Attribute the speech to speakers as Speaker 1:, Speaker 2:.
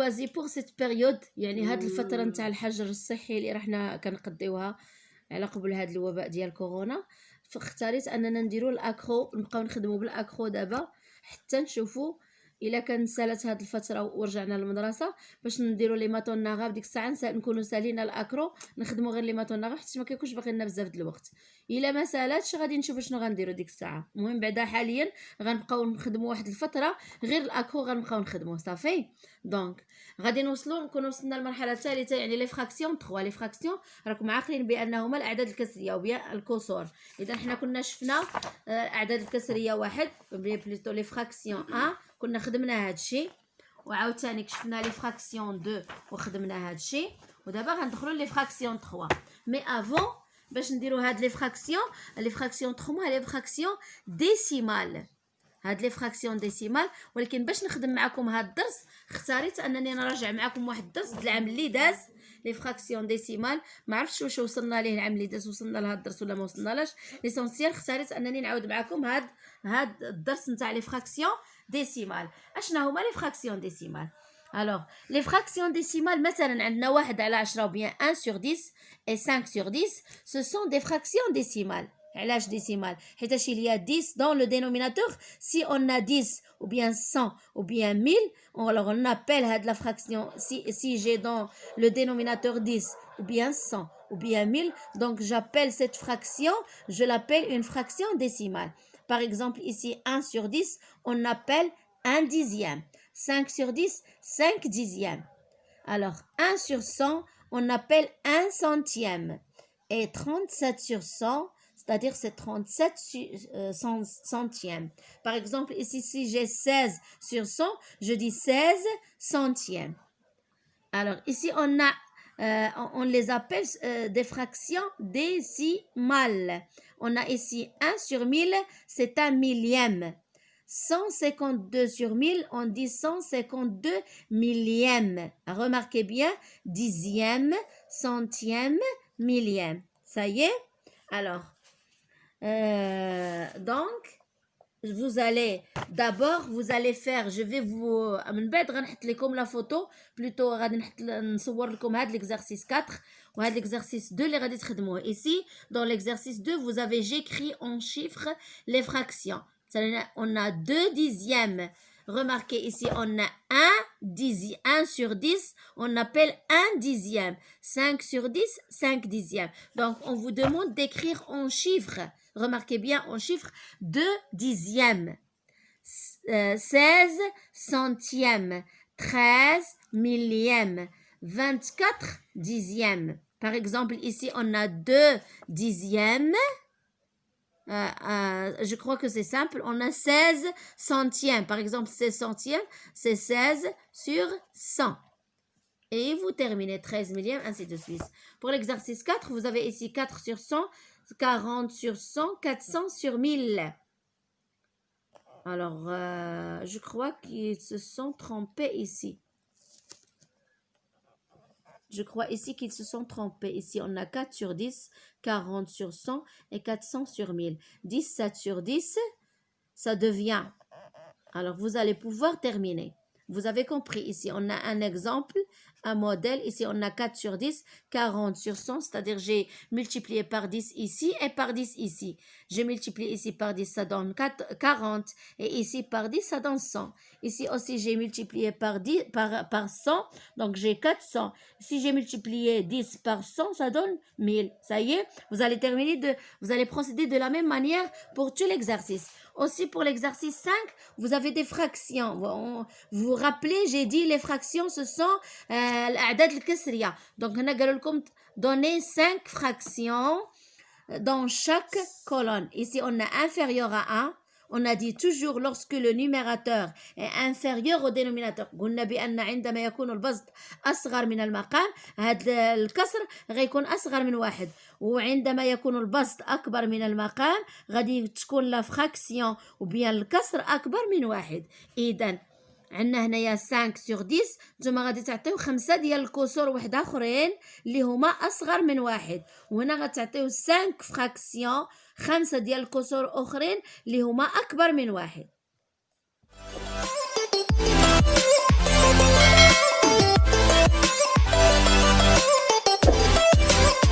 Speaker 1: شوازي بور سيت بيريود، يعني هاد الفتره نتاع الحجر الصحي اللي راحنا كنقضيوها على قبل هاد الوباء ديال كورونا، فاختاريت اننا نديرو الاكرو، نبقاو نخدمو بالاكرو دابا حتى نشوفو الا كان سالت هاد الفتره ورجعنا للمدرسه، باش نديرو لي ماتون نغاب ديك الساعه نكونوا سالينا الاكرو، نخدمو غير لي ماتون نغاب حيت ما كيكونش باقي لنا بزاف د الوقت. الا ما سالاتش غادي نشوفو شنو غنديرو ديك الساعه. المهم بعدا حاليا غنبقاو نخدمو واحد الفتره غير الاكرو غنبقاو نخدمو صافي. دونك غادي نكونوا وصلنا للمرحله الثالثه، يعني لي فراكسيون 3. لي فراكسيون راكم عاقلين بانهما الاعداد الكسريه وبيان الكسور. اذا حنا كنا شفنا الاعداد الكسريه واحد بليتو لي فراكسيون 1 كنا خدمنا هاد الشيء، وعاوتاني كشفنا لي فراكسيون 2 وخدمنا هاد الشيء، ودابا غندخلوا لي فراكسيون 3. مي افون باش نديروا هاد لي فراكسيون 3 لي فراكسيون ديسيمال، هاد لي فراكسيون ديسيمال. ولكن باش نخدم معكم هاد الدرس اختاريت انني نراجع معكم واحد الدرس د العام اللي داز لي فراكسيون ديسيمال. ما عرفتش واش وصلنا ليه العام اللي داز، وصلنا لهاد الدرس ولا ما وصلنالاش. ليسونسيال اختاريت انني نعاود معكم هاد الدرس نتاع لي فراكسيون décimales. اشنا هما لي فراكسيون ديسيمال؟ alors les fractions décimales مثلا عندنا 1 على 10 ou bien 1 sur 10 et 5 sur 10 ce sont des fractions décimales. علاش décimales؟ حيتاش il y a 10 dans le dénominateur. si on a 10 ou bien 100 ou bien 1000, alors on appelle la fraction, si j'ai dans le dénominateur 10 ou bien 100 ou bien 1000, donc j'appelle cette fraction, je l'appelle une fraction décimale. Par exemple, ici, 1 sur 10, on appelle 1 dixième. 5 sur 10, 5 dixièmes. Alors, 1 sur 100, on appelle 1 centième. Et 37 sur 100, c'est-à-dire c'est 37 centièmes. Par exemple, ici, si j'ai 16 sur 100, je dis 16 centièmes. Alors, ici, on les appelle des fractions décimales. On a ici 1 sur 1000, c'est un millième. 152 sur 1000, on dit 152 millièmes. Remarquez bien, dixième, centième, millième. Ça y est? Alors, donc, vous allez d'abord faire, je vais vous من بعد غنحط لكم لا فوتو بلوتو، غادي نصور لكم هذا l'exercice 4 وهذا l'exercice 2 اللي غادي تخدموه. ici dans l'exercice 2 vous avez j'écris en chiffres les fractions. On a 2 dixièmes. Remarquez ici, on a 1 sur 10, on appelle 1 dixième. 5 sur 10, 5 dixièmes. Donc, on vous demande d'écrire en chiffres. Remarquez bien, en chiffres, 2 dixièmes, 16 centièmes, 13 millièmes, 24 dixièmes. Par exemple, ici, on a 2 dixièmes. Je crois que c'est simple. On a 16 centièmes. Par exemple, 16 centièmes, c'est 16 sur 100. Et vous terminez 13 millièmes, ainsi de suite. Pour l'exercice 4, vous avez ici 4 sur 100, 40 sur 100, 400 sur 1000. Alors, je crois qu'ils se sont trompés ici. Je crois ici qu'ils se sont trompés. Ici, on a 4 sur 10, 40 sur 100 et 400 sur 1000. 17 sur 10, ça devient... Alors, vous allez pouvoir terminer. Vous avez compris, ici, on a un exemple, un modèle. Ici, on a 4 sur 10, 40 sur 100, c'est-à-dire j'ai multiplié par 10 ici et par 10 ici. J'ai multiplié ici par 10, ça donne 40. Et ici, par 10, ça donne 100. Ici aussi, j'ai multiplié par 100, donc j'ai 400. Si j'ai multiplié 10 par 100, ça donne 1000. Ça y est, vous allez procéder de la même manière pour tout l'exercice. Aussi, pour l'exercice 5, vous avez des fractions. Vous vous rappelez, j'ai dit les fractions, ce sont l'a'dad al-kasriya. Donc, on a donné 5 fractions dans chaque colonne. Ici, on a inférieur à 1. On a dit toujours lorsque le numérateur est inférieur au dénominateur. قلنا بأن عندما يكون البسط أصغر من المقام هذا الكسر غيكون أصغر من 1. وعندما يكون البسط أكبر من المقام غادي تكون لا فراكسيون وبيان الكسر أكبر من 1. إذا عندنا هنايا 5 sur 10، نتوما غادي تعطيو 5 ديال الكسور واحد اخرين اللي هما اصغر من 1. وهنا غتعطيو 5 فراكسيون 5 ديال الكسور اخرين اللي هما اكبر من 1.